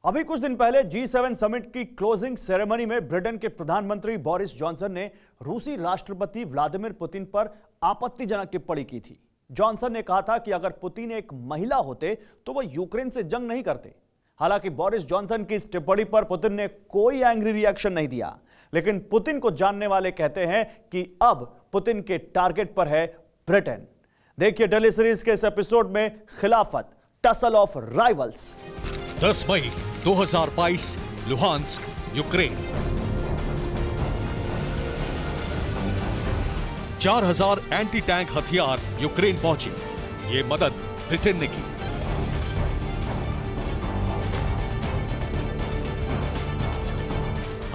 अभी कुछ दिन पहले G7 समिट की क्लोजिंग सेरेमनी में ब्रिटेन के प्रधानमंत्री बोरिस जॉनसन ने रूसी राष्ट्रपति व्लादिमीर पुतिन पर आपत्तिजनक टिप्पणी की थी। जॉनसन ने कहा था कि अगर पुतिन एक महिला होते तो वह यूक्रेन से जंग नहीं करते। हालांकि बोरिस जॉनसन की इस टिप्पणी पर पुतिन ने कोई एंग्री रिएक्शन नहीं दिया, लेकिन पुतिन को जानने वाले कहते हैं कि अब पुतिन के टारगेट पर है ब्रिटेन। देखिए डेली सीरीज के इस एपिसोड में खिलाफत, टसल ऑफ राइवल्स। 10 मई 2022 लुहांस्क, यूक्रेन। 4000 एंटी टैंक हथियार यूक्रेन पहुंचे। ये मदद ब्रिटेन ने की।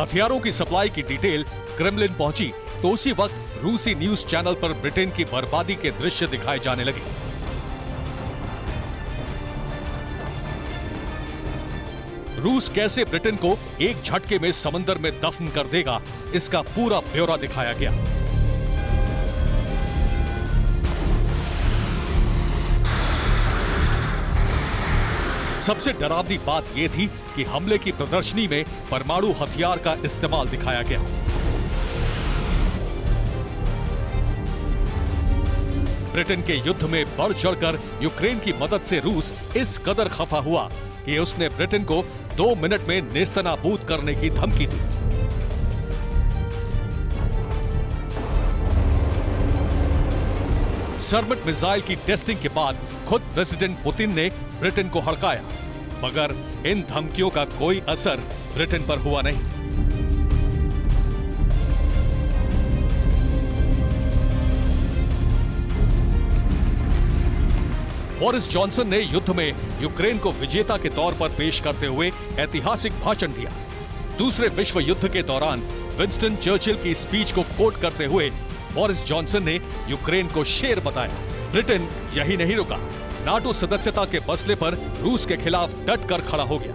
हथियारों की सप्लाई की डिटेल क्रेमलिन पहुंची तो उसी वक्त रूसी न्यूज चैनल पर ब्रिटेन की बर्बादी के दृश्य दिखाए जाने लगे। रूस कैसे ब्रिटेन को एक झटके में समंदर में दफन कर देगा, इसका पूरा ब्यौरा दिखाया गया। सबसे डरावनी बात यह थी कि हमले की प्रदर्शनी में परमाणु हथियार का इस्तेमाल दिखाया गया। ब्रिटेन के युद्ध में बढ़ चढ़कर यूक्रेन की मदद से रूस इस कदर खफा हुआ कि उसने ब्रिटेन को 2 मिनट में नेस्तनाबूद करने की धमकी दी। सर्मट मिसाइल की टेस्टिंग के बाद खुद प्रेसिडेंट पुतिन ने ब्रिटेन को हड़काया, मगर इन धमकियों का कोई असर ब्रिटेन पर हुआ नहीं। बोरिस जॉनसन ने युद्ध में यूक्रेन को विजेता के तौर पर पेश करते हुए ऐतिहासिक भाषण दिया। दूसरे विश्व युद्ध के दौरान विंस्टन चर्चिल की स्पीच को कोट करते हुए बोरिस जॉनसन ने यूक्रेन को शेर बताया। ब्रिटेन यही नहीं रुका, नाटो सदस्यता के मसले पर रूस के खिलाफ डट कर खड़ा हो गया।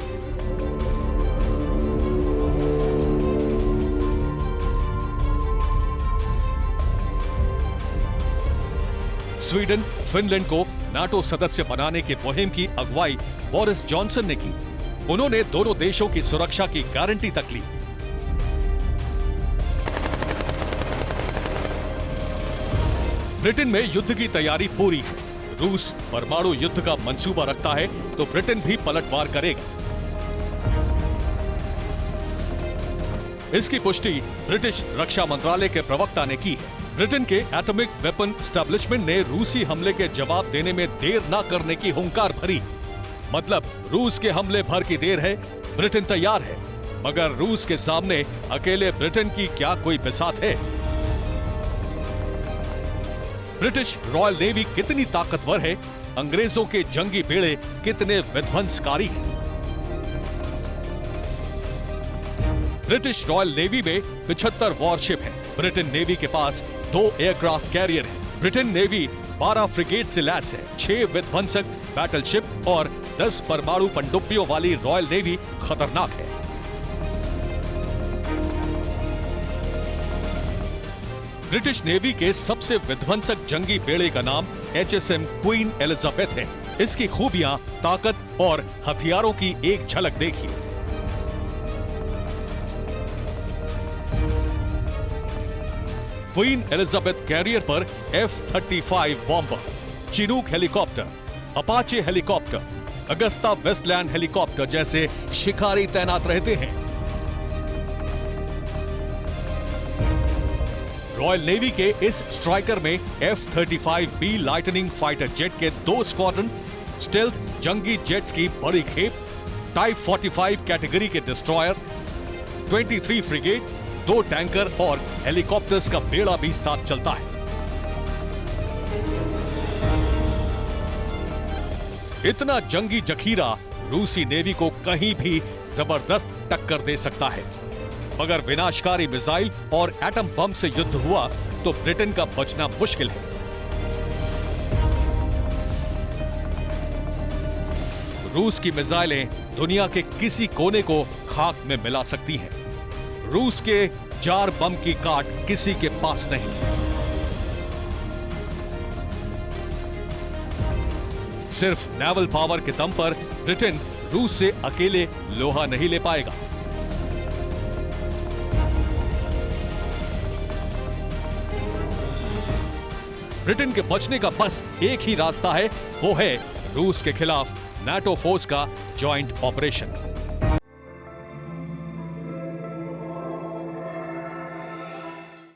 स्वीडन, फिनलैंड को नाटो सदस्य बनाने की मुहिम की अगुवाई बोरिस जॉनसन ने की। उन्होंने दोनों देशों की सुरक्षा की गारंटी तक ली। ब्रिटेन में युद्ध की तैयारी पूरी है। रूस परमाणु युद्ध का मंसूबा रखता है तो ब्रिटेन भी पलटवार करेगा। इसकी पुष्टि ब्रिटिश रक्षा मंत्रालय के प्रवक्ता ने की है। ब्रिटेन के एटॉमिक वेपन एस्टेब्लिशमेंट ने रूसी हमले के जवाब देने में देर न करने की हुंकार भरी। मतलब रूस के हमले भर की देर है, ब्रिटेन तैयार है, मगर रूस के सामने अकेले ब्रिटेन की क्या कोई बिसात है? ब्रिटिश रॉयल नेवी कितनी ताकतवर है, अंग्रेजों के जंगी बेड़े कितने विध्वंसकारी हैं। ब्रिटिश रॉयल नेवी में 75 वॉरशिप है। ब्रिटेन नेवी के पास 2 एयरक्राफ्ट कैरियर है। ब्रिटेन नेवी 12 फ्रिगेट से लैस है। 6 विध्वंसक बैटलशिप और 10 परमाणु पनडुब्बियों वाली रॉयल नेवी खतरनाक है। ब्रिटिश नेवी के सबसे विध्वंसक जंगी बेड़े का नाम HSM क्वीन एलिजाबेथ है। इसकी खूबियां, ताकत और हथियारों की एक झलक देखिए। क्वीन एलिजाबेथ कैरियर पर F-35 bomber, Chinook helicopter, Apache helicopter, Agusta Westland helicopter जैसे शिकारी तैनात रहते हैं। रॉयल नेवी के इस स्ट्राइकर में F-35B लाइटनिंग फाइटर जेट के 2 स्क्वाड्रन, स्टेल्थ जंगी जेट्स की बड़ी खेप, टाइप 45 कैटेगरी के डिस्ट्रॉयर, 23 फ्रिगेट, 2 टैंकर और हेलीकॉप्टर्स का बेड़ा भी साथ चलता है। इतना जंगी जखीरा रूसी नेवी को कहीं भी जबरदस्त टक्कर दे सकता है, मगर विनाशकारी मिसाइल और एटम बम से युद्ध हुआ तो ब्रिटेन का बचना मुश्किल है। रूस की मिसाइलें दुनिया के किसी कोने को खाक में मिला सकती हैं। रूस के 4 बम की काट किसी के पास नहीं। सिर्फ नेवल पावर के दम पर ब्रिटेन रूस से अकेले लोहा नहीं ले पाएगा। ब्रिटेन के बचने का बस एक ही रास्ता है, वो है रूस के खिलाफ नाटो फोर्स का जॉइंट ऑपरेशन।